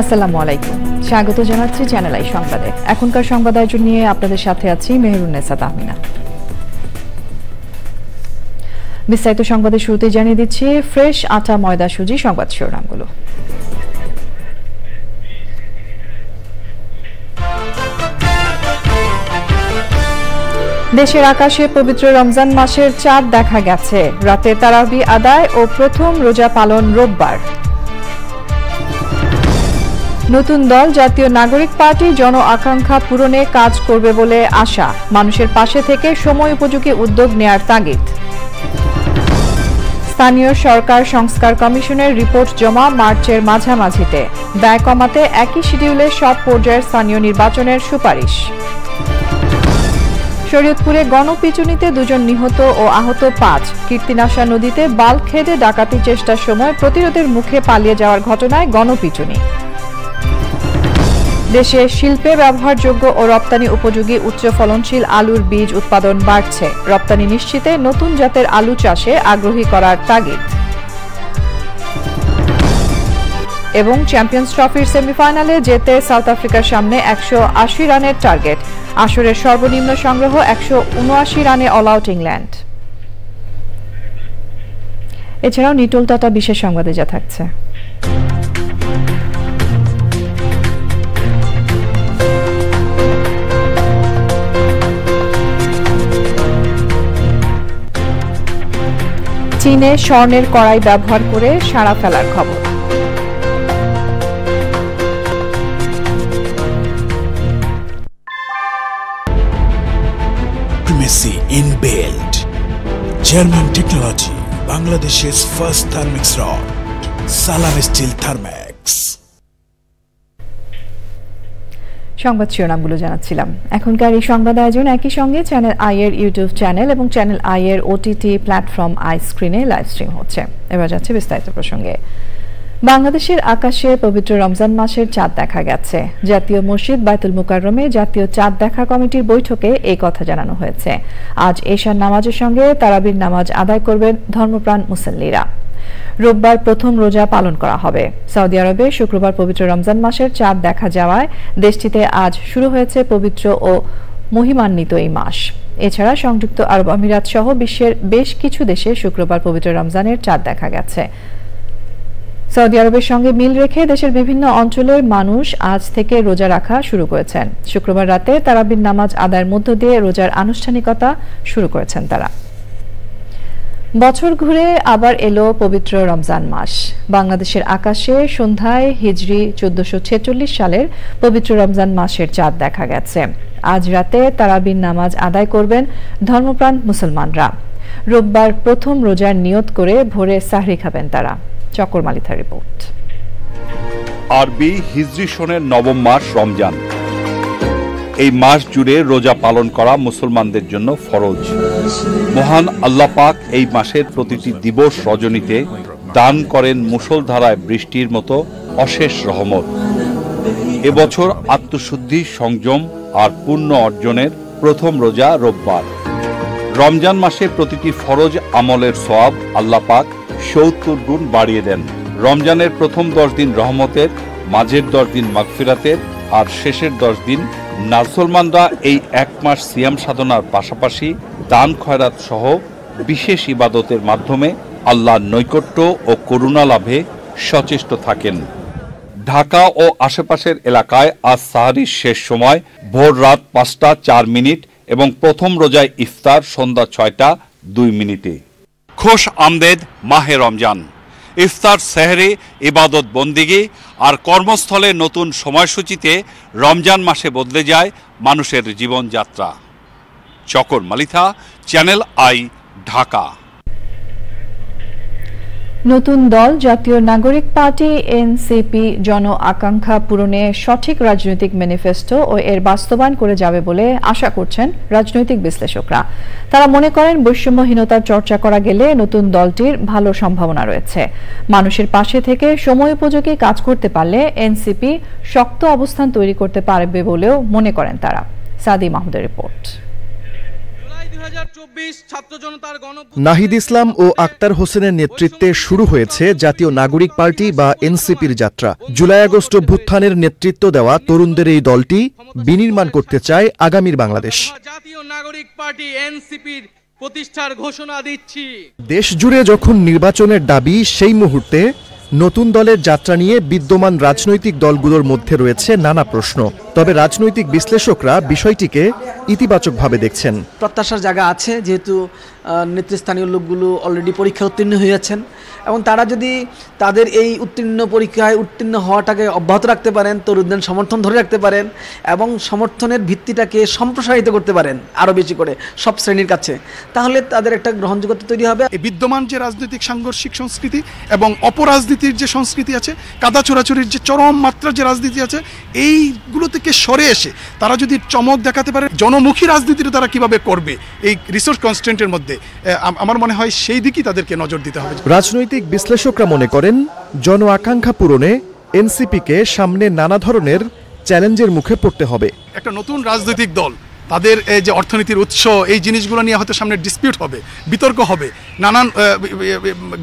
আসসালামু আলাইকুম, স্বাগত জানাচ্ছি চ্যানেল আই সংবাদে। এখনকার সংবাদ আয়োজন নিয়ে আপনাদের সাথে আছি মেহেরুন্নেসা তাহমিনা। বিস্তারিত সংবাদের শুরুতে জানিয়ে দিচ্ছি ফ্রেশ আটা ময়দা সুজি সংবাদ শিরোনামগুলো। দেশের আকাশে পবিত্র রমজান মাসের চাঁদ দেখা গেছে। রাতে তারাবি আদায় ও প্রথম রোজা পালন রোববার। নতুন দল জাতীয় নাগরিক পার্টি জন আকাঙ্ক্ষা পূরণে কাজ করবে বলে আশা। মানুষের পাশে থেকে সময় উপযোগী উদ্যোগ নেয়ার তাগিদ। স্থানীয় সরকার সংস্কার কমিশনের রিপোর্ট জমা মার্চের মাঝামাঝিতে। ব্যয় কমাতে একই শিডিউলে সব পর্যায়ের স্থানীয় নির্বাচনের সুপারিশ। শরীয়তপুরে গণপিটুনিতে 2 জন নিহত ও আহত 5। কীর্তিনাশা নদীতে বাল্ক হেডে ডাকাতি চেষ্টার সময় প্রতিরোধের মুখে পালিয়ে যাওয়ার ঘটনায় গণপিটুনি। দেশে শিল্পে ব্যবহারযোগ্য ও রপ্তানি উপযোগী উচ্চ ফলনশীল আলুর বীজ উৎপাদন বাড়ছে। রপ্তানি নিশ্চিতে নতুন জাতের আলু চাষে আগ্রহী করার তাগিদ। এবং চ্যাম্পিয়ন্স ট্রফির সেমিফাইনালে যেতে সাউথ আফ্রিকার সামনে 180 রানের টার্গেট। আসরের সর্বনিম্ন সংগ্রহ 179 রানে অল আউট ইংল্যান্ড। এছাড়াও নিটোল টাটা বিশেষ সংবাদে যা থাকছে। চীনে স্বর্ণের কড়াই ব্যবহার করে সাড়া ফেলার খবর। Primacy inbuilt. German technology. Bangladesh's first Thermix rod. Salam Steel Thermax. সংবাদ শিরোনামগুলো জানাচ্ছিলাম। এখনকার এই সংবাদ আয়োজন একই সঙ্গে চ্যানেল আই এর ইউটিউব চ্যানেল এবং চ্যানেল আই এর ওটিটি প্ল্যাটফর্ম আই স্ক্রিনে লাইভ স্ট্রিম হচ্ছে। এবার যাচ্ছে বিস্তারিত প্রসঙ্গে। বাংলাদেশের আকাশে পবিত্র রমজান মাসের চাঁদ দেখা গেছে। জাতীয় মসজিদ বায়তুল মুকাররমে জাতীয় চাঁদ দেখা কমিটির বৈঠকে এই কথা জানানো হয়েছে। আজ এশার নামাজের সঙ্গে তারাবির নামাজ আদায় করবেন ধর্মপ্রাণ মুসল্লিরা। রোববার প্রথম রোজা পালন করা হবে। সৌদি আরবে শুক্রবার পবিত্র রমজান মাসের চাঁদ দেখা যাওয়ায় দেশটিতে আজ শুরু হয়েছে পবিত্র ও মহিমান্বিত এই মাস। এছাড়া সংযুক্ত আরব আমিরাত সহ বিশ্বের বেশ কিছু দেশে শুক্রবার পবিত্র রমজানের চাঁদ দেখা গেছে। সৌদি আরবের সঙ্গে মিল রেখে দেশের বিভিন্ন অঞ্চলের মানুষ আজ থেকে রোজা রাখা শুরু করেছেন। শুক্রবার রাতে তারাবির নামাজ আদায়ের মধ্য দিয়ে রোজার আনুষ্ঠানিকতা শুরু করেছেন তারা। বছর ঘুরে আবার এলো পবিত্র রমজান মাস। বাংলাদেশের আকাশে সন্ধ্যায় হিজরি 1446 সালের পবিত্র রমজান মাসের চাঁদ দেখা গেছে। আজ রাতে তারাবির নামাজ আদায় করবেন ধর্মপ্রাণ মুসলমানরা। রোববার প্রথম রোজার নিয়ত করে ভোরে সাহরি খাবেন তারা। চকর মালিথার রিপোর্ট। আরবি হিজরি সনের নবম মাস রমজান। এই মাস জুড়ে রোজা পালন করা মুসলমানদের জন্য ফরজ। মহান আল্লাহ পাক এই মাসের প্রতিটি দিবস রজনীতে দান করেন মুষলধারায় বৃষ্টির মতো অশেষ রহমত। এবছর আত্মশুদ্ধি, সংযম আর পুণ্য অর্জনের প্রথম রোজা রোববার। রমজান মাসে প্রতিটি ফরজ আমলের সওয়াব আল্লাহ পাক 70 গুণ বাড়িয়ে দেন। রমজানের প্রথম 10 দিন রহমতের, মাঝের 10 দিন মাগফিরাতের আর শেষের 10 দিন মুসলমানরা এই এক মাস সিয়াম সাধনার পাশাপাশি দান খয়রাত সহ বিশেষ ইবাদতের মাধ্যমে আল্লাহর নৈকট্য ও করুণা লাভে সচেষ্ট থাকেন। ঢাকা ও আশেপাশের এলাকায় আজ সাহারির শেষ সময় ভোর রাত 5টা 4 মিনিট এবং প্রথম রোজায় ইফতার সন্ধ্যা 6টা 2 মিনিটে। খোশ আমদেদ মাহে রমজান। ইফতার, সেহরি, ইবাদত বন্দিগি আর কর্মস্থলে নতুন সময়সূচিতে রমজান মাসে বদলে যায় মানুষের জীবনযাত্রা। চকর মালিথা, চ্যানেল আই, ঢাকা। নতুন দল জাতীয় নাগরিক পার্টি এনসিপি জন আকাঙ্ক্ষা পূরণে সঠিক রাজনৈতিক ম্যানিফেস্টো ও এর বাস্তবায়ন করে যাবে বলে আশা করছেন রাজনৈতিক বিশ্লেষকরা। তারা মনে করেন বৈষম্যহীনতার চর্চা করা গেলে নতুন দলটির ভালো সম্ভাবনা রয়েছে। মানুষের পাশে থেকে সময় উপযোগী কাজ করতে পারলে এনসিপি শক্ত অবস্থান তৈরি করতে পারবে বলেও মনে করেন তারা। সাদি মাহমুদের রিপোর্ট। নাহিদ ইসলাম ও আক্তার হোসেনের নেতৃত্বে শুরু হয়েছে জাতীয় নাগরিক পার্টি বা এনসিপির যাত্রা। জুলাই আগস্ট অভ্যুত্থানের নেতৃত্ব দেওয়া তরুণদের এই দলটি বিনির্মাণ করতে চায় আগামীর বাংলাদেশ। জাতীয় নাগরিক পার্টি এনসিপির প্রতিষ্ঠার ঘোষণা দিচ্ছি। দেশ জুড়ে যখন নির্বাচনের দাবি, সেই মুহূর্তে নতুন দলের যাত্রা নিয়ে বিদ্যমান রাজনৈতিক দলগুলোর মধ্যে রয়েছে নানা প্রশ্ন। তবে রাজনৈতিক বিশ্লেষকরা বিষয়টিকে ইতিবাচকভাবে দেখছেন। প্রত্যাশার জায়গা আছে, যেহেতু নেতৃস্থানীয় লোকগুলো অলরেডি পরীক্ষা উত্তীর্ণ হয়েছেন এবং তারা যদি তাদের এই পরীক্ষায় উত্তীর্ণ হওয়াটাকে অব্যাহত রাখতে পারেন, তরুণদের সমর্থন ধরে রাখতে পারেন এবং সমর্থনের ভিত্তিটাকে সম্প্রসারিত করতে পারেন আরও বেশি করে সব শ্রেণীর কাছে, তাহলে তাদের একটা গ্রহণযোগ্যতা তৈরি হবে। এই বিদ্যমান যে রাজনৈতিক সাংঘর্ষিক সংস্কৃতি এবং অপরাজনীতির যে সংস্কৃতি আছে, কাদা চোরাচুরির যে চরম মাত্রার যে রাজনীতি আছে, এইগুলো থেকে সরে এসে তারা যদি চমক দেখাতে পারে, জনমুখী রাজনীতিটা তারা কিভাবে করবে এই রিসোর্স কনস্ট্রেন্টের মধ্যে, আমার মনে হয় সেই দিকেই তাদেরকে নজর দিতে হবে। রাজনৈতিক বিশ্লেষকরা মনে করেন, জন আকাঙ্ক্ষা পূরণে এনসিপিকে সামনে নানা ধরনের চ্যালেঞ্জের মুখে পড়তে হবে। একটা নতুন রাজনৈতিক দল, তাদের যে অর্থনীতির উৎস, এই জিনিসগুলো নিয়ে হয়তো সামনে ডিসপিউট হবে, বিতর্ক হবে, নানান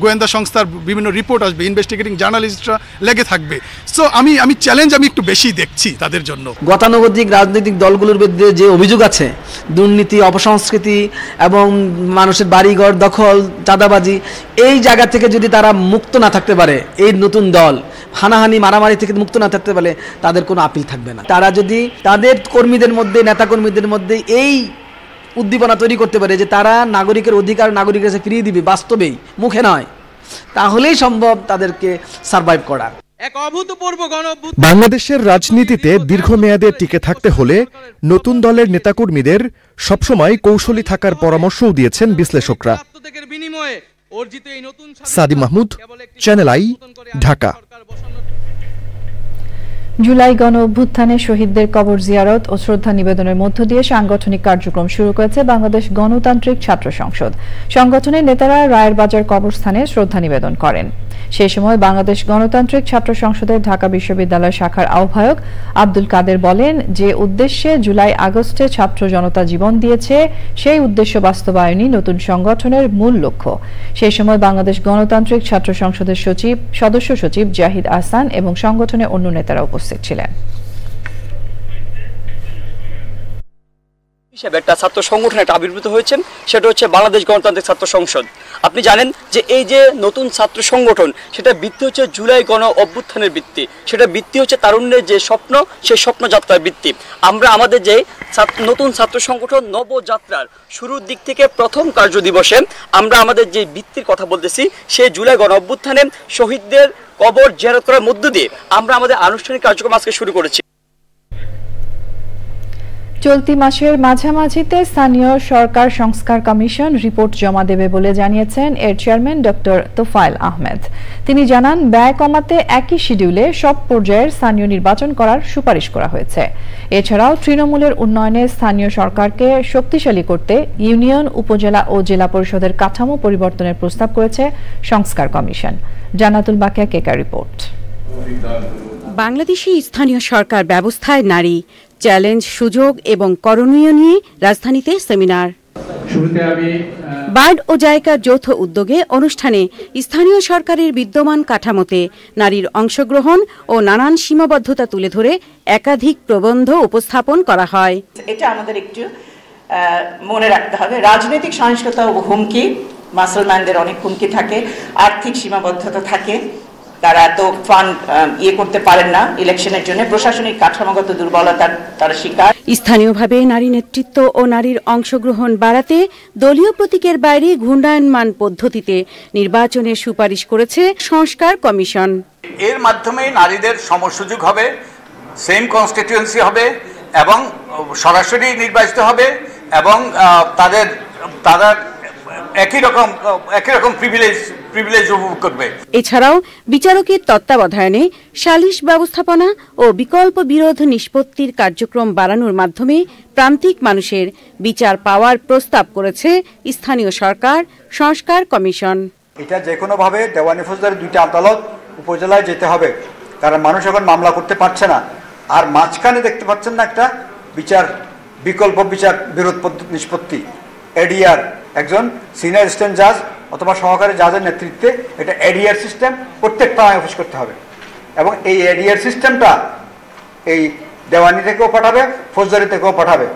গোয়েন্দা সংস্থার বিভিন্ন রিপোর্ট আসবে, ইনভেস্টিগেটিং জার্নালিস্টরা লেগে থাকবে। সো আমি চ্যালেঞ্জ একটু বেশি দেখছি তাদের জন্য। গতানুগতিক রাজনৈতিক দলগুলোর বিরুদ্ধে যে অভিযোগ আছে, দুর্নীতি, অপসংস্কৃতি এবং মানুষের বাড়িঘর দখল, চাঁদাবাজি, এই জায়গা থেকে যদি তারা মুক্ত না থাকতে পারে, এই নতুন দল হানাহানি মারামারি থেকে মুক্ত না থাকতে পারে, তাদের কোনো আপিল থাকবে না। তারা যদি তাদের কর্মীদের মধ্যে, নেতাকর্মীদের মধ্যে এই উদ্দীপনা তৈরি করতে পারে যে তারা নাগরিকের অধিকার নাগরিকের কাছে ফিরিয়ে দিবে, বাস্তবেই মুখে নয়, তাহলেই সম্ভব তাদেরকে সারভাইভ করা। বাংলাদেশের রাজনীতিতে দীর্ঘমেয়াদে টিকে থাকতে হলে নতুন দলের নেতাকর্মীদের সবসময় কৌশলী থাকার পরামর্শও দিয়েছেন বিশ্লেষকরা। সাদি মাহমুদ, চ্যানেল আই, ঢাকা। জুলাই গণ অভ্যুত্থানে শহীদদের কবর জিয়ারত ও শ্রদ্ধা নিবেদনের মধ্য দিয়ে সাংগঠনিক কার্যক্রম শুরু করেছে বাংলাদেশ গণতান্ত্রিক ছাত্র সংসদ। সংগঠনের নেতারা রায়ের বাজার কবরস্থানে শ্রদ্ধা নিবেদন করেন। সেই সময় বাংলাদেশ গণতান্ত্রিক ছাত্র সংসদের ঢাকা বিশ্ববিদ্যালয় শাখার আহ্বায়ক আব্দুল কাদের বলেন, যে উদ্দেশ্যে জুলাই আগস্টে ছাত্র জনতা জীবন দিয়েছে, সেই উদ্দেশ্য বাস্তবায়নই নতুন সংগঠনের মূল লক্ষ্য। সেই সময় বাংলাদেশ গণতান্ত্রিক ছাত্র সংসদের সদস্য সচিব জাহিদ আহসান এবং সংগঠনের অন্য নেতারা উপস্থিত ছিলেন। হিসেবে একটা ছাত্র সংগঠন একটা আবির্ভূত হয়েছেন, সেটা হচ্ছে বাংলাদেশ গণতান্ত্রিক ছাত্র সংসদ। আপনি জানেন যে এই যে নতুন ছাত্র সংগঠন, সেটা ভিত্তি হচ্ছে জুলাই গণ অভ্যুত্থানের ভিত্তি, সেটা ভিত্তি হচ্ছে তারুণ্যের যে স্বপ্ন, সেই স্বপ্নযাত্রার ভিত্তি। আমরা আমাদের যে নতুন ছাত্র সংগঠন নবযাত্রার শুরুর দিক থেকে প্রথম কার্য দিবসে আমরা আমাদের যে ভিত্তির কথা বলতেছি, সেই জুলাই গণ অভ্যুত্থানে শহীদদের কবর জিয়ারত করার মধ্য দিয়ে আমরা আমাদের আনুষ্ঠানিক কার্যক্রম আজকে শুরু করেছি। চলতি মাসের মাঝামাঝিতে স্থানীয় সরকার সংস্কার কমিশন রিপোর্ট জমা দেবে বলে জানিয়েছেন এর চেয়ারম্যান ডক্টর তোফায়েল আহমেদ। তিনি জানান, ব্যয় কমাতে একই শিডিউলে সব পর্যায়ের স্থানীয় নির্বাচন করার সুপারিশ করা হয়েছে। এছাড়াও তৃণমূলের উন্নয়নে স্থানীয় সরকারকে শক্তিশালী করতে ইউনিয়ন, উপজেলা ও জেলা পরিষদের কাঠামো পরিবর্তনের প্রস্তাব করেছে সংস্কার কমিশন। জান্নাতুল বাকিয়া কেকা রিপোর্ট। বাংলাদেশি স্থানীয় সরকার ব্যবস্থায় নারী, চ্যালেঞ্জ, সুযোগ এবং করণীয় নিয়ে রাজধানীতে সেমিনার। বার্ড ও জায়কার যৌথ উদ্যোগে অনুষ্ঠানে স্থানীয় সরকারের বিদ্যমান কাঠামোতে নারীর অংশগ্রহণ ও নানান সীমাবদ্ধতা তুলে ধরে একাধিক প্রবন্ধ উপস্থাপন করা হয়। এটা আমাদের একটু মনে রাখতে হবে, রাজনৈতিক সহিংসতা ও হুমকি, মুসলমানদের অনেক হুমকি থাকে, আর্থিক সীমাবদ্ধতা থাকে, তারা তো ফান্ড করতে পারেন না ইলেকশনের জন্য, প্রশাসনিক কাঠামোগত দুর্বলতার তারা শিকার। স্থানীয়ভাবে নারী নেতৃত্ব ও নারীর অংশগ্রহণ বাড়াতে দলীয় প্রতীকের বাইরে ঘূর্ণায়মান পদ্ধতিতে নির্বাচনের সুপারিশ করেছে সংস্কার কমিশন। এর মাধ্যমে নারীদের সমসুযোগ হবে, সেম কনস্টিটিউয়েন্সি হবে এবং সরাসরি নির্বাচিত হবে এবং তারা একই রকম প্রিভিলেজ উপভোগ করবে। এছাড়াও বিচারকের তত্ত্বাবধানে সালিশ ব্যবস্থাপনা ও বিকল্প বিরোধ নিষ্পত্তির কার্যক্রম বাড়ানোর মাধ্যমে প্রান্তিক মানুষের বিচার পাওয়ার প্রস্তাব করেছে স্থানীয় সরকার সংস্কার কমিশন। এটা যে কোনোভাবে দেওয়ানি ফৌজদারি দুইটা আদালত উপজেলায় যেতে হবে, কারণ মানুষ এখন মামলা করতে পারছে না, আর মাঝখানে দেখতে পাচ্ছেন না একটা বিচার, বিকল্প বিচার বিরোধ নিষ্পত্তি, এডিআর, একজন সিনিয়র অ্যাসিস্ট্যান্ট জাজ অথবা সহকারী জাজের নেতৃত্বে এটা এডিআর সিস্টেম প্রত্যেক থানায় অফিস করতে হবে। এবং এই এডিআর সিস্টেমটা এই দেওয়ানি থেকেও পাঠাবে, ফৌজদারি থেকেও পাঠাবে।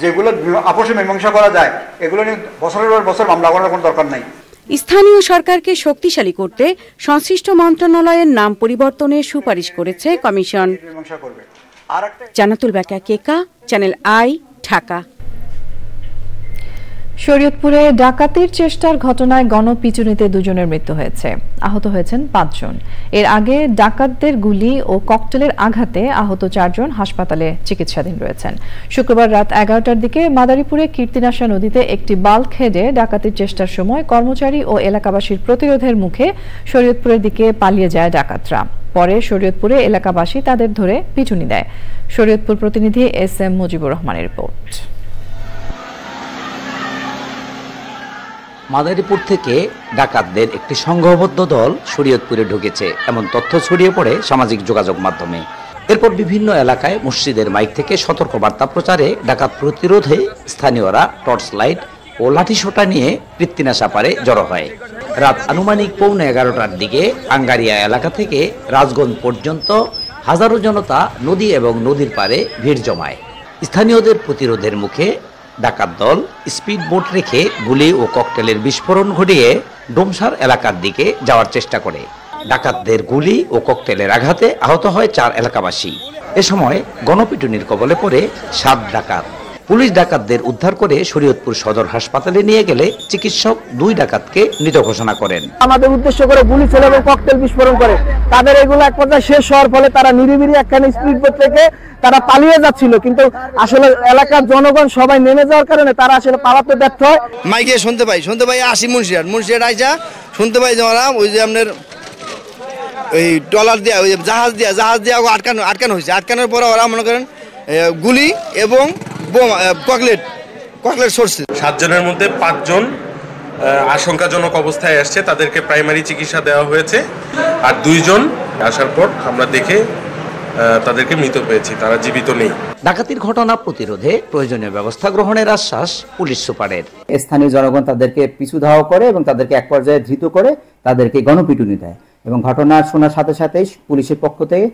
যেগুলো আপোষে মীমাংসা করা যায় এগুলো নিয়ে বছরের পর বছর মামলা করার কোনো দরকার নাই। স্থানীয় সরকারকে শক্তিশালী করতে সংশ্লিষ্ট মন্ত্রণালয়ের নাম পরিবর্তনের সুপারিশ করেছে কমিশন। Jannatul Baka Keka, channel I, Dhaka. শরীয়তপুরে ডাকাতির চেষ্টার ঘটনায় গণপিটুনিতে 2 জনের মৃত্যু হয়েছে, আহত হয়েছেন 5 জন। এর আগে ডাকাতদের গুলি ও ককটেলের আঘাতে আহত 4 জন হাসপাতালে চিকিৎসাধীন রয়েছেন। শুক্রবার রাত 11টার দিকে মাদারীপুরে কীর্তিনাশা নদীতে একটি বাল্ক হেডে ডাকাতির চেষ্টার সময় কর্মচারী ও এলাকাবাসীর প্রতিরোধের মুখে শরীয়তপুরের দিকে পালিয়ে যায় ডাকাতরা। পরে শরীয়তপুরে এলাকাবাসী তাদের ধরে পিটুনি দেয়। শরীয়তপুর প্রতিনিধি SM মুজিবুর রহমানের রিপোর্ট। মাদারীপুর থেকে ডাকাতদের একটি সংঘবদ্ধ দল শরীয়তপুরে ঢুকেছে এমন তথ্য ছড়িয়ে পড়ে সামাজিক যোগাযোগ মাধ্যমে। এরপর বিভিন্ন এলাকায় মসজিদের মাইক থেকে সতর্কবার্তা প্রচারে ডাকাত প্রতিরোধে স্থানীয়রা টর্চ লাইট ও লাঠিসোঁটা নিয়ে কীর্তিনাশা পারে জড়ো হয়। রাত আনুমানিক 11:15টার দিকে আঙ্গারিয়া এলাকা থেকে রাজগঞ্জ পর্যন্ত হাজারো জনতা নদী এবং নদীর পাড়ে ভিড় জমায়। স্থানীয়দের প্রতিরোধের মুখে ডাকাত দল স্পিড বোট রেখে গুলি ও ককটেলের বিস্ফোরণ ঘটিয়ে ডোমসার এলাকার দিকে যাওয়ার চেষ্টা করে। ডাকাতদের গুলি ও ককটেলের আঘাতে আহত হয় 4 এলাকাবাসী। এ সময় গণপিটুনির কবলে পড়ে 7 ডাকাত। পুলিশ ডাকাতদের উদ্ধার করে শরীয়তপুর সদর হাসপাতালে নিয়ে গেলে চিকিৎসক 2 ডাকাতকে মৃত ঘোষণা করেন। আমাদের উদ্দেশ্য করে গুলি ছেলে এবং ককটেল বিস্ফোরণ করে তাদের এগুলো এক পর্যায়ে শেষ হওয়ার ফলে তারা নিরিবিলি একখানে স্পিড বোট থেকে তারা পালিয়ে যাচ্ছিল, কিন্তু আসলে এলাকার জনগণ সবাই নেমে যাওয়ার কারণে তারা আসলে পালাতে ব্যর্থ হয়। মাইকে শুনতে পাই আসি মুন্সিয়ার আইসা শুনতে পাই যে ওরা ওই যে আপনার ওই ট্রলার দেওয়া ওই জাহাজ দেওয়া আটকানো হয়েছে। আটকানোর পরে ওরা মনে করেন গুলি এবং ককলেট সরছে। 7 জনের মধ্যে 5 জন আশঙ্কাজনক অবস্থায় আসছে, তাদেরকে প্রাইমারি চিকিৎসা দেওয়া হয়েছে। আর 2 জন আসার পর আমরা দেখে তাদেরকে মৃত পেয়েছি, তারা জীবিত নেই। ডাকাতির ঘটনা প্রতিরোধে প্রয়োজনীয় ব্যবস্থা গ্রহণের আশ্বাস পুলিশ সুপারের। স্থানীয় জনগণ তাদেরকে পিছু ধাওয়া করে এবং তাদেরকে এক পর্যায়ে ধৃত করে তাদেরকে গণপিটুনি দেয় এবং ঘটনা শোনার সাথে সাথেই পুলিশের পক্ষ থেকে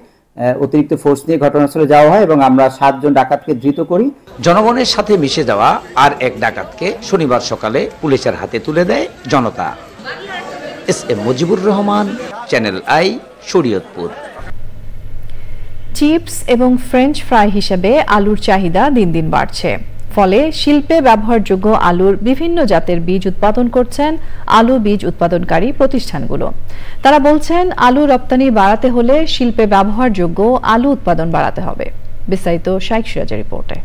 অতিরিক্ত ফোর্স নিয়ে ঘটনাস্থলে যাওয়া হয় এবং আমরা 7 জন ডাকাতকে ধৃত করি। জনগণের সাথে মিশে যাওয়া আর এক ডাকাতকে শনিবার সকালে পুলিশের হাতে তুলে দেয় জনতা। SM Mujibur Rahman, channel I, Shariatpur. Chips এবং ফ্রেঞ্চ ফ্রাই হিসেবে আলুর চাহিদা দিন দিন বাড়ছে। ফলে শিল্পে ব্যবহারযোগ্য আলুর বিভিন্ন জাতের বীজ উৎপাদন করছেন আলু বীজ উৎপাদনকারী প্রতিষ্ঠানগুলো। তারা বলছেন আলু রপ্তানি বাড়াতে হলে শিল্পে ব্যবহারযোগ্য আলু উৎপাদন বাড়াতে হবে। বিস্তারিত শাইখ সিরাজের রিপোর্টে।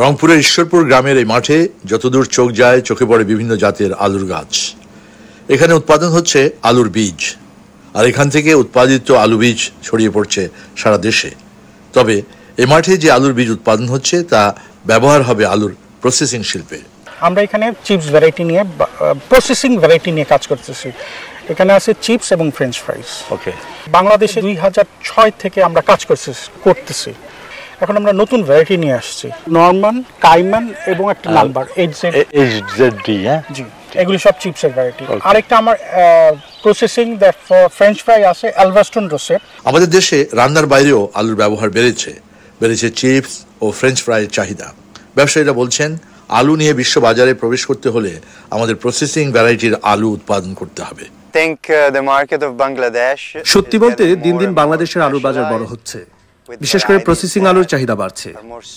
রংপুরের ঈশ্বরপুর গ্রামের এই মাঠে যতদূর চোখ যায় চোখে পড়ে বিভিন্ন জাতের আলুর গাছ। এখানে উৎপাদন হচ্ছে আলুর বীজ, আর এখান থেকে উৎপাদিত আলু বীজ ছড়িয়ে পড়ছে সারা দেশে। তবে এই মাঠে যে আলুর বীজ উৎপাদন হচ্ছে তা ব্যবহার হবে আলুর প্রসেসিং শিল্পে। আমরা এখানে চিপস ভ্যারাইটি নিয়ে প্রসেসিং ভ্যারাইটি নিয়ে কাজ করতেছি। এখানে আছে চিপস এবং ফ্রেঞ্চ ফ্রাইস। ওকে, বাংলাদেশে 2006 থেকে আমরা কাজ করতেছি। এখন আমরা নতুন ভ্যারাইটি নিয়ে আসছি, নরমান, কাইমান এবং একটা নাম্বার HZD। হ্যাঁ জি, এগুলি সব চিপসের ভ্যারাইটি। আরেকটা আমার processing that for French fry আছে এলভাস্টন রোসেট। আমাদের দেশে রান্নার বাইরেও আলুর ব্যবহার বেড়েছে চিপস ও ফ্রেঞ্চ ফ্রাইয়ের চাহিদা। ব্যবসায়ীরা বলছেন আলু নিয়ে বিশ্ব বাজারে প্রবেশ করতে হলে আমাদের প্রসেসিং ভ্যারাইটির আলু উৎপাদন করতে হবে। সত্যি বলতে দিন দিন বাংলাদেশের আলুর বাজার বড় হচ্ছে, বিশেষ করে প্রসেসিং আলুর চাহিদা বাড়ছে।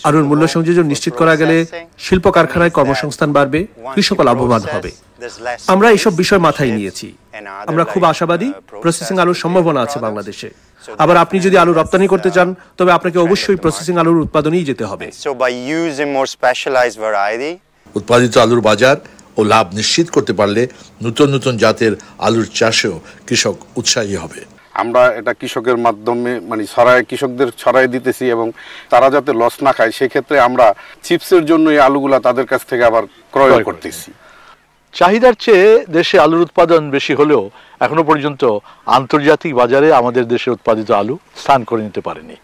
আলুর মূল্য সংযোজন নিশ্চিত করা গেলে শিল্প কারখানায় কর্মসংস্থান বাড়বে, কৃষক লাভবান হবে। আমরা এইসব বিষয় মাথায় নিয়েছি। আমরা খুব আশাবাদী প্রসেসিং আলুর সম্ভাবনা আছে বাংলাদেশে। আবার আপনি যদি আলু রপ্তানি করতে চান তবে আপনাকে অবশ্যই প্রসেসিং আলুর উৎপাদনেই যেতে হবে। উৎপাদিত আলুর বাজার ও লাভ নিশ্চিত করতে পারলে নতুন নতুন জাতের আলুর চাষেও কৃষক উৎসাহী হবে। আমরা এটা কৃষকের মাধ্যমে কৃষকদের ছড়াই দিতেছি এবং তারা যাতে লস না খায় সেক্ষেত্রে আমরা চিপসের জন্য এই আলুগুলা তাদের কাছ থেকে আবার ক্রয় করতেছি। চাহিদার চেয়ে দেশে আলুর উৎপাদন বেশি হলেও এখনো পর্যন্ত আন্তর্জাতিক বাজারে আমাদের দেশের উৎপাদিত আলু স্থান করে নিতে পারেনি।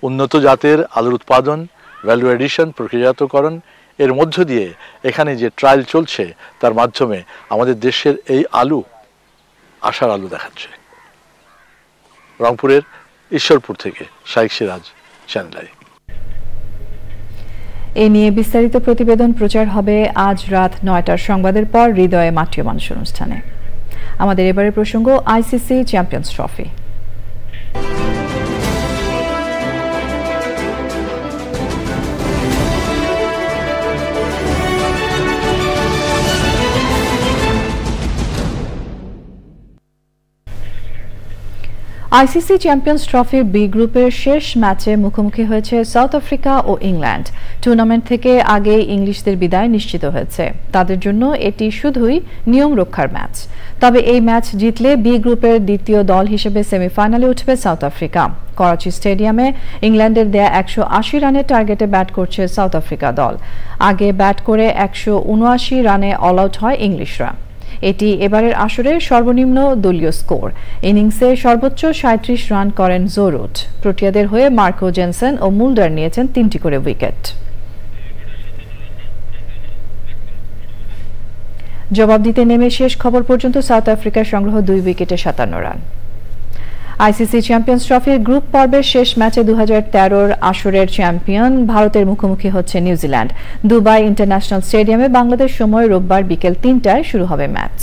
উন্নত জাতের আলুর উৎপাদন, ভ্যালু এডিশন, প্রক্রিয়াজাতকরণ এর মধ্য দিয়ে এখানে যে ট্রায়াল চলছে তার মাধ্যমে আমাদের দেশের এই আলু আশার আলু দেখাচ্ছে। রংপুরের ঈশ্বরপুর থেকে শাইখ সিরাজ, চ্যানেল আই। এ নিয়ে বিস্তারিত প্রতিবেদন প্রচার হবে আজ রাত ৯টার সংবাদের পর হৃদয়ে মাটিও মানুষ অনুষ্ঠানে। আমাদের এবারের প্রসঙ্গ ICC champions trophy. ICC champions ট্রফির বি গ্রুপের শেষ ম্যাচে মুখোমুখি হয়েছে সাউথ আফ্রিকা ও ইংল্যান্ড। টুর্নামেন্ট থেকে আগে ইংলিশদের বিদায় নিশ্চিত হয়েছে। তাদের জন্য এটি শুধুই নিয়ম রক্ষার ম্যাচ। তবে এই ম্যাচ জিতলে বি গ্রুপের দ্বিতীয় দল হিসেবে সেমিফাইনালে উঠবে সাউথ আফ্রিকা। করাচি স্টেডিয়ামে ইংল্যান্ডের দেয়া ১৮০ রানের টার্গেটে ব্যাট করছে সাউথ আফ্রিকা দল। আগে ব্যাট করে ১৭৯ রানে অল আউট হয় ইংলিশরা। এটি এবারের আসরের সর্বনিম্ন দলীয় স্কোর। ইনিংসে সর্বোচ্চ ৩৭ রান করেন জোরুট। প্রোটিয়াদের হয়ে মার্কো জেনসেন ও মুল্ডার নিয়েছেন ৩টি করে উইকেট। জবাব দিতে নেমে শেষ খবর পর্যন্ত সাউথ আফ্রিকার সংগ্রহ ২ উইকেটে ৫৭ রান। আইসিসি চ্যাম্পিয়ন্স ট্রফির গ্রুপ পর্বের শেষ ম্যাচে ২০১৩-র আসরের চ্যাম্পিয়ন ভারতের মুখোমুখি হচ্ছে নিউজিল্যান্ড। দুবাই ইন্টারন্যাশনাল স্টেডিয়ামে বাংলাদেশ সময় রোববার বিকেল ৩টায় শুরু হবে ম্যাচ।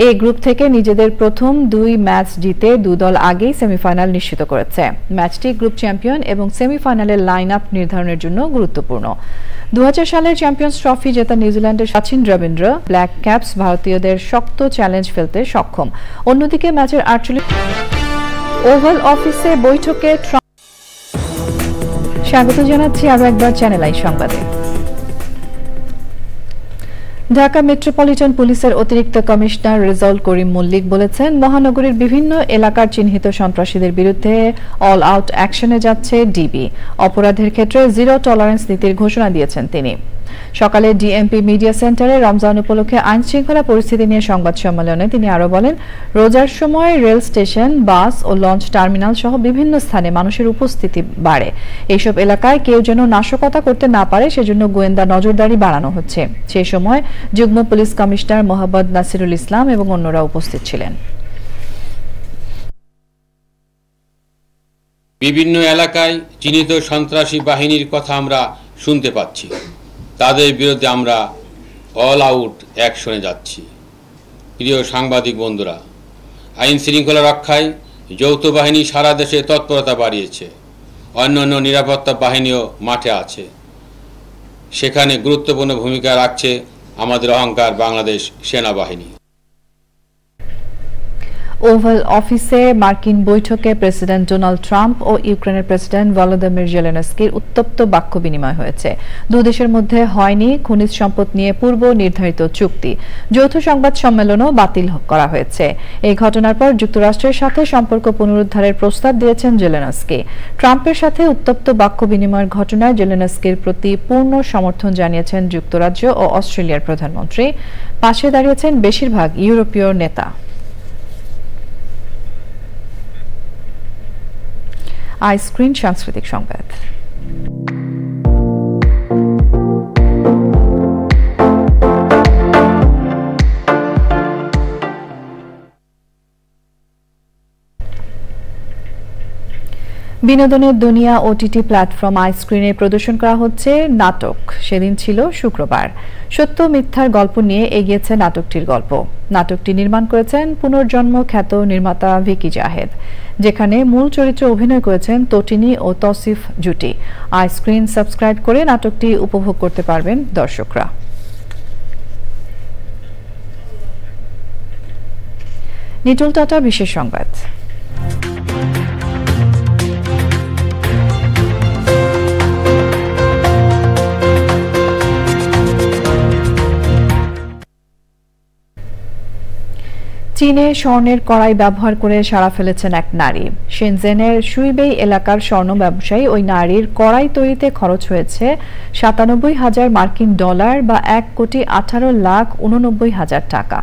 এই গ্রুপ থেকে নিজেদের প্রথম ২ ম্যাচ জিতে দু দল আগেই সেমিফাইনাল নিশ্চিত করেছে। ম্যাচটি গ্রুপ চ্যাম্পিয়ন এবং সেমিফাইনালের লাইন আপ নির্ধারণের জন্য গুরুত্বপূর্ণ। ২০০০ সালের চ্যাম্পিয়ন্স ট্রফি জেতা নিউজিল্যান্ডের সচিন রবীন্দ্র ব্ল্যাক ক্যাপস ভারতীয়দের শক্ত চ্যালেঞ্জ ফেলতে সক্ষম। অন্যদিকে ম্যাচের ৪৮ ওভাল অফিসে বৈঠকে স্বাগত জানাচ্ছি আরো একবার চ্যানেল আই সংবাদে। ঢাকা মেট্রোপলিটন পুলিশের অতিরিক্ত কমিশনার রেজাউল করিম মল্লিক বলেছেন, মহানগরীর বিভিন্ন এলাকার চিহ্নিত সন্ত্রাসীদের বিরুদ্ধে অল আউট অ্যাকশনে যাচ্ছে ডিবি। অপরাধের ক্ষেত্রে জিরো টলারেন্স নীতির ঘোষণা দিয়েছেন তিনি। সকালে ডিএমপি মিডিয়া সেন্টারে রমজান উপলক্ষে আইন শৃঙ্খলা পরিস্থিতি নিয়ে সংবাদ সম্মেলনে তিনি আরো বলেন, রোজার সময় রেল স্টেশন, বাস ও লঞ্চ টার্মিনাল সহ বিভিন্ন স্থানে মানুষের উপস্থিতি বাড়ে। এইসব এলাকায় কেউ যেন নাশকতা করতে না পারে সেজন্য গোয়েন্দা নজরদারি বাড়ানো হচ্ছে। সেই সময় যুগ্ম পুলিশ কমিশনার মোহাম্মদ নাসিরুল ইসলাম এবং অন্যরা উপস্থিত ছিলেন। বিভিন্ন এলাকায় চিহ্নিত সন্ত্রাসী বাহিনীর কথা আমরা শুনতে পাচ্ছি। তাদের বিরুদ্ধে আমরা অল আউট অ্যাকশনে যাচ্ছি। প্রিয় সাংবাদিক বন্ধুরা, আইন শৃঙ্খলা রক্ষায় যৌথ বাহিনী সারা দেশে তৎপরতা বাড়িয়েছে। অন্যান্য নিরাপত্তা বাহিনীও মাঠে আছে। সেখানে গুরুত্বপূর্ণ ভূমিকা রাখছে আমাদের অহংকার বাংলাদেশ সেনাবাহিনী। ওভাল অফিসে মার্কিন বৈঠকে প্রেসিডেন্ট ডোনাল্ড ট্রাম্প ও ইউক্রেনের প্রেসিডেন্ট ভলোদিমির জেলেনস্কির উত্তপ্ত বাক্য বিনিময় হয়েছে। দুই দেশের মধ্যে হয়নি খনিজ সম্পদ নিয়ে পূর্ব নির্ধারিত চুক্তি। যৌথ সংবাদ সম্মেলনও বাতিল করা হয়েছে। এই ঘটনার পর যুক্তরাষ্ট্রের সাথে সম্পর্ক পুনরুদ্ধারের প্রস্তাব দিয়েছেন জেলেনস্কি। ট্রাম্পের সাথে উত্তপ্ত বাক্য বিনিময়ের ঘটনায় জেলেনস্কির প্রতি পূর্ণ সমর্থন জানিয়েছেন যুক্তরাজ্য ও অস্ট্রেলিয়ার প্রধানমন্ত্রী। পাশে দাঁড়িয়েছেন বেশিরভাগ ইউরোপীয় নেতা। আইস্ক্রিন সাংস্কৃতিক সংবাদ। বিনোদনের দুনিয়া ওটিটি প্ল্যাটফর্ম আইস্ক্রিনে প্রদর্শন করা হচ্ছে নাটক। সেদিন ছিল শুক্রবার। সত্য মিথ্যার গল্প নিয়ে এগিয়েছে নাটকটির গল্প। নাটকটি নির্মাণ করেছেন পুনর্জন্ম খ্যাত নির্মাতা ভিকি জাহেদ, যেখানে মূল চরিত্রে অভিনয় করেছেন তটিনী ও তসিফ জুটি। আইস্ক্রিন সাবস্ক্রাইব করে নাটকটি উপভোগ করতে পারবেন দর্শকরা। নিটল টাটা বিশেষ সংবাদ। চীনে স্বর্ণের কড়াই ব্যবহার করে সাড়া ফেলেছেন এক নারী। শেনজেনের সুইবেই এলাকার স্বর্ণ ব্যবসায়ী ওই নারীর কড়াই তৈরিতে খরচ হয়েছে ৯৭,০০০ মার্কিন ডলার বা ১,১৮,৮৯,০০০ টাকা।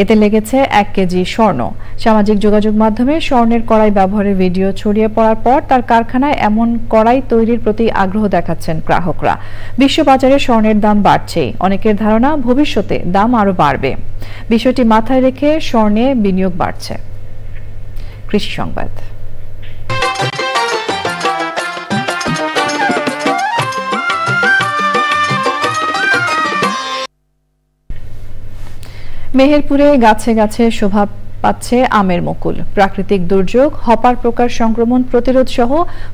এতে লেগেছে 1 কেজি স্বর্ণ। সামাজিক যোগাযোগ মাধ্যমে স্বর্ণের কড়াই ব্যবহারের ভিডিও ছড়িয়ে পড়ার পর তার কারখানায় এমন কড়াই তৈরির প্রতি আগ্রহ দেখাচ্ছেন গ্রাহকরা। বিশ্ববাজারে স্বর্ণের দাম বাড়ছেই, অনেকের ধারণা ভবিষ্যতে দাম আরও বাড়বে। বিষয়টি মাথায় রেখে স্বর্ণে বিনিয়োগ বাড়ছে। কৃষি সংবাদ। মেহেরপুরে গাছে গাছে শোভা পাচ্ছে আমের মুকুল। প্রাকৃতিক দুর্যোগ, হপার প্রকার সংক্রমণ প্রতিরোধ সহ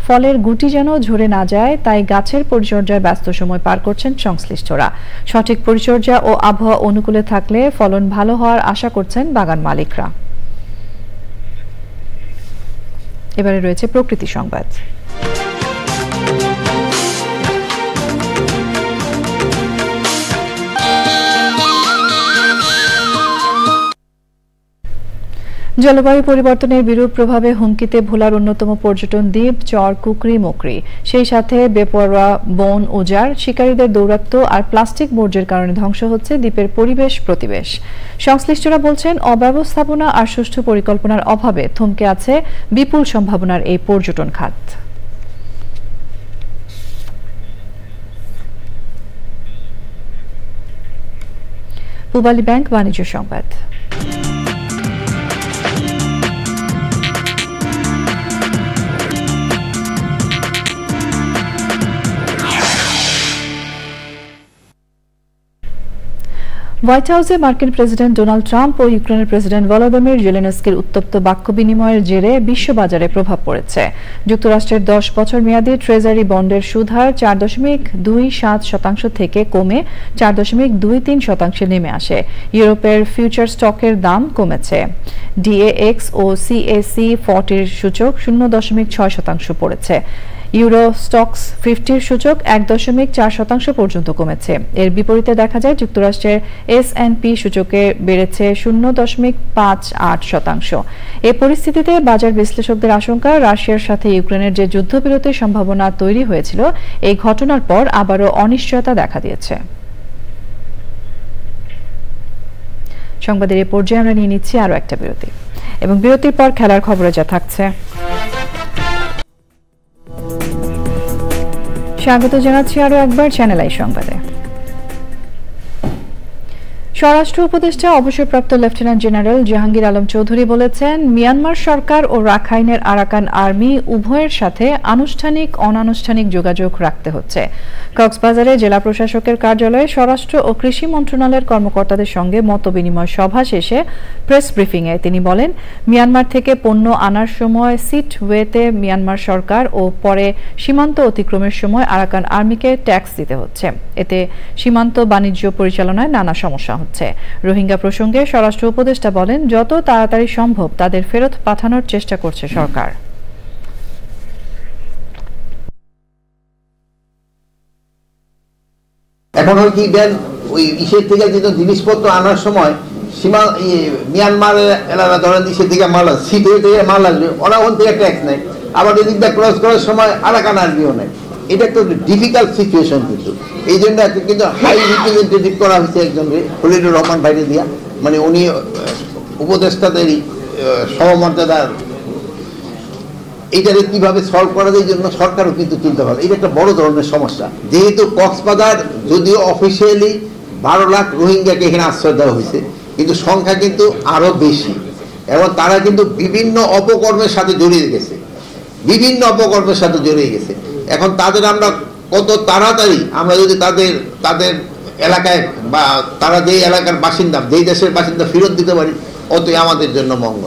ফলের গুটি যেন ঝরে না যায়, তাই গাছের পরিচর্যায় ব্যস্ত সময় পার করছেন সংশ্লিষ্টরা। সঠিক পরিচর্যা ও আবহাওয়া অনুকূলে থাকলে ফলন ভালো হওয়ার আশা করছেন বাগান মালিকরা। এবারে রয়েছে প্রকৃতি সংবাদ। জলবায়ু পরিবর্তনের বিরূপ প্রভাবে হুমকিতে ভোলার অন্যতম পর্যটন দ্বীপ চর কুকরি মুকরি। সেই সাথে বেপরোয়া বন উজাড়, শিকারীদের দৌরাত্ম্য আর প্লাস্টিক বর্জ্যের কারণে ধ্বংস হচ্ছে দ্বীপের পরিবেশ প্রতিবেশ। সংশ্লিষ্টরা বলছেন, অব্যবস্থাপনা আর সুষ্ঠু পরিকল্পনার অভাবে থমকে আছে বিপুল সম্ভাবনার এই পর্যটন খাত। পূবালী ব্যাংক বাণিজ্য সংবাদ। হোয়াইট হাউসে মার্কিন প্রেসিডেন্ট ডোনাল্ড ট্রাম্প ও ইউক্রেনের প্রেসিডেন্ট ভলোদিমির জেলেনস্কির উত্তপ্ত বাক্য বিনিময়ের জেরে বিশ্ববাজারে প্রভাব পড়েছে। যুক্তরাষ্ট্রের 10 বছর মেয়াদী ট্রেজারি বন্ডের সুদ হার 4.27% থেকে কমে 4.23% নেমে আসে। ইউরোপের ফিউচার স্টকের দাম কমেছে। ডিএএক্স ও সিএসি 40 সূচক 0.6% পড়েছে। ইউরো স্টক্স 50 সূচক 1.4% পর্যন্ত কমেছে। এর বিপরীতে দেখা যায় যুক্তরাষ্ট্রের S&P সূচকে বেড়েছে 0.58%। এই পরিস্থিতিতে বাজার বিশ্লেষকদের আশঙ্কা, রাশিয়ার সাথে ইউক্রেনের যে যুদ্ধবিরতির সম্ভাবনা তৈরি হয়েছিল, এই ঘটনার পর আবারও অনিশ্চয়তা দেখা দিয়েছে। সংবাদের এই পর্যায়ে আমরা নিয়ে নিচ্ছি আরও একটা বিরতি, এবং বিরতির পর খেলার খবরে যা থাকছে। স্বাগত জানাচ্ছি আরও একবার চ্যানেল আই সংবাদে। স্বরাষ্ট্র উপদেষ্টা অবসরপ্রাপ্ত লেফটেন্যান্ট জেনারেল জাহাঙ্গীর আলম চৌধুরী বলেছেন, মিয়ানমার সরকার ও রাখাইনের আরাকান আর্মি উভয়ের সাথে আনুষ্ঠানিক অনানুষ্ঠানিক যোগাযোগ রাখতে হচ্ছে। কক্সবাজারে জেলা প্রশাসকের কার্যালয়ে স্বরাষ্ট্র ও কৃষি মন্ত্রণালয়ের কর্মকর্তাদের সঙ্গে মতবিনিময় সভা শেষে প্রেস ব্রিফিংয়ে তিনি বলেন, মিয়ানমার থেকে পণ্য আনার সময় সিট ওয়েতে মিয়ানমার সরকার ও পরে সীমান্ত অতিক্রমের সময় আরাকান আর্মিকে ট্যাক্স দিতে হচ্ছে। এতে সীমান্ত বাণিজ্য পরিচালনায় নানা সমস্যা হচ্ছে। রোহিঙ্গা প্রসঙ্গে স্বরাষ্ট্র উপদেষ্টা বলেন, যত তাড়াতাড়ি সম্ভব তাদের ফেরত পাঠানোর চেষ্টা করছে সরকার। এখন হয় কি দেন, ওই ইসের থেকে যেহেতু জিনিসপত্র আনার সময় সীমা মিয়ানমারের এলাকা ধরেন ইসের থেকে মাল আসবে, সিট থেকে মাল আসবে, ওরা ওখান থেকে ট্যাক্স নেয়, আবার এদিকটা ক্রস করার সময় আরাকান আর্মিও নেয়। এটা একটা ডিফিকাল্ট সিচুয়েশন, কিন্তু এই জন্য কিন্তু হাই রিপ্রেজেন্টেটিভ করা হয়েছে একজন খলিলুর রহমান ভাইরে দিয়া, মানে উনি উপদেষ্টাদেরই সহমর্যাদার। এইটাকে কিভাবে সলভ করা যায়, এই জন্য সরকারও কিন্তু চিন্তা করে। এটা একটা বড় ধরনের সমস্যা, যেহেতু কক্সবাজার যদিও অফিসিয়ালি 12 লাখ রোহিঙ্গাকে এখানে আশ্রয় দেওয়া হয়েছে, কিন্তু সংখ্যা কিন্তু আরো বেশি, এবং তারা কিন্তু বিভিন্ন অপকর্মের সাথে জড়িয়ে গেছে, বিভিন্ন অপকর্মের সাথে জড়িয়ে গেছে। এখন তাদের আমরা কত তাড়াতাড়ি আমরা যদি তাদের এলাকায় বা তারা যেই এলাকার বাসিন্দা, যেই দেশের বাসিন্দা ফেরত দিতে পারি, অতই আমাদের জন্য মঙ্গল।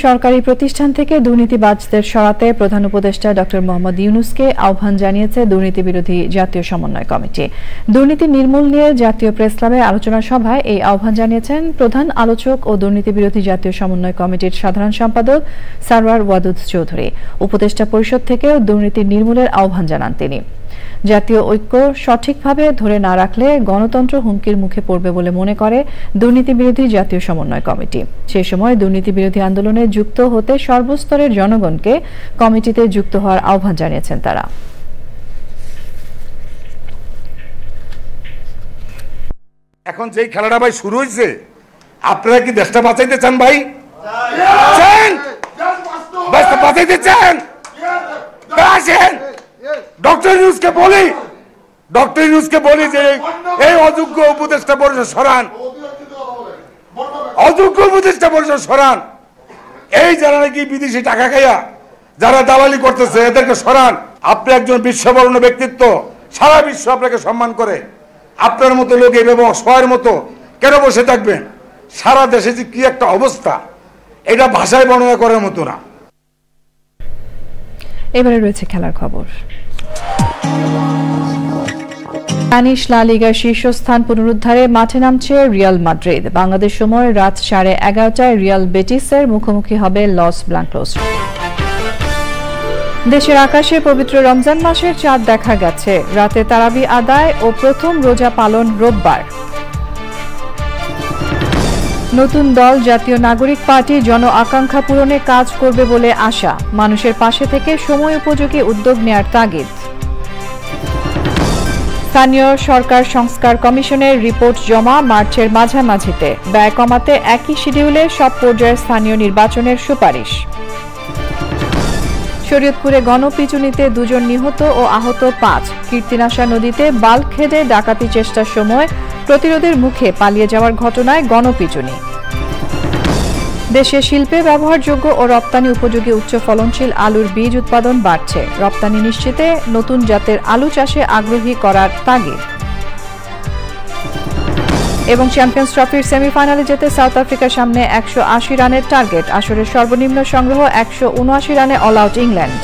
সরকারি প্রতিষ্ঠান থেকে দুর্নীতিবাজদের সরাতে প্রধান উপদেষ্টা ডক্টর মোহাম্মদ ইউনূসকে আহ্বান জানিয়েছে দুর্নীতি বিরোধী জাতীয় সমন্বয় কমিটি। দুর্নীতি নির্মূল নিয়ে জাতীয় প্রেস ক্লাবে আলোচনা সভায় এই আহ্বান জানিয়েছেন প্রধান আলোচক ও দুর্নীতি বিরোধী জাতীয় সমন্বয় কমিটির সাধারণ সম্পাদক সারওয়ার ওয়াদুদ চৌধুরী। উপদেষ্টা পরিষদ থেকেও দুর্নীতি নির্মূলের আহ্বান জানান তিনি। জাতীয় ঐক্য সঠিকভাবে ধরে না রাখলে গণতন্ত্র হুমকির মুখে পড়বে বলে মনে করে দুর্নীতি বিরোধী জাতীয় সমন্বয় কমিটি। সেই সময় দুর্নীতি বিরোধী আন্দোলনে যুক্ত হতে সর্বস্তরের জনগণকে কমিটিতে যুক্ত হওয়ার আহ্বান জানিয়েছেন তারা। এখন যেই খেলাটা ভাই শুরু হয়েছে, আপনারা কি দেশটা বাঁচাইতে চান ভাই? বাঁচাইতে চান? আসেন ডক্টর ইউনূসকে বলি যে এই অযোগ্য উপদেষ্টা পরিষদ সরান, অযোগ্য উপদেষ্টা পরিষদ সরান। এই যারা নাকি বিদেশি টাকা খাইয়া যারা দালালি করতেছে এদেরকে সরান। আপনি একজন বিশ্ববরণ্য ব্যক্তিত্ব, সারা বিশ্ব আপনাকে সম্মান করে। আপনার মতো লোক এইভাবে অসহায়ের মতো কেন বসে থাকবেন? সারা দেশে যে কি একটা অবস্থা, এটা ভাষায় বর্ণনা করার মতো না। এবারে রয়েছে খেলার খবর। স্প্যানিশ লা লিগার শীর্ষস্থান পুনরুদ্ধারে মাঠে নামছে রিয়াল মাদ্রিদ। বাংলাদেশ সময় রাত 11:30টায় রিয়াল বেটিসের মুখোমুখি হবে লস ব্লাঙ্কোস। দেশের আকাশে পবিত্র রমজান মাসের চাঁদ দেখা গেছে। রাতে তারাবি আদায় ও প্রথম রোজা পালন রোববার। নতুন দল জাতীয় নাগরিক পার্টি জন আকাঙ্ক্ষা পূরণে কাজ করবে বলে আশা। মানুষের পাশে থেকে সময় উপযোগী উদ্যোগ নেয়ার তাগিদ। স্থানীয় সরকার সংস্কার কমিশনের রিপোর্ট জমা মার্চের মাঝামাঝিতে। ব্যয় কমাতে একই শিডিউলে সব পর্যায়ের স্থানীয় নির্বাচনের সুপারিশ। শরীয়তপুরে গণপিটুনিতে 2 জন নিহত ও আহত 5। কীর্তিনাশা নদীতে বাল্কহেডে ডাকাতি চেষ্টার সময় প্রতিরোধের মুখে পালিয়ে যাওয়ার ঘটনায় গণপিটুনি। দেশে শিল্পে ব্যবহারযোগ্য ও রপ্তানি উপযোগী উচ্চ ফলনশীল আলুর বীজ উৎপাদন বাড়ছে। রপ্তানি নিশ্চিতে নতুন জাতের আলু চাষে আগ্রহী করার তাগিদ। এবং চ্যাম্পিয়ন্স ট্রফির সেমিফাইনালে যেতে সাউথ আফ্রিকার সামনে 180 রানের টার্গেট। আসরের সর্বনিম্ন সংগ্রহ 179 রানে অল আউট ইংল্যান্ড।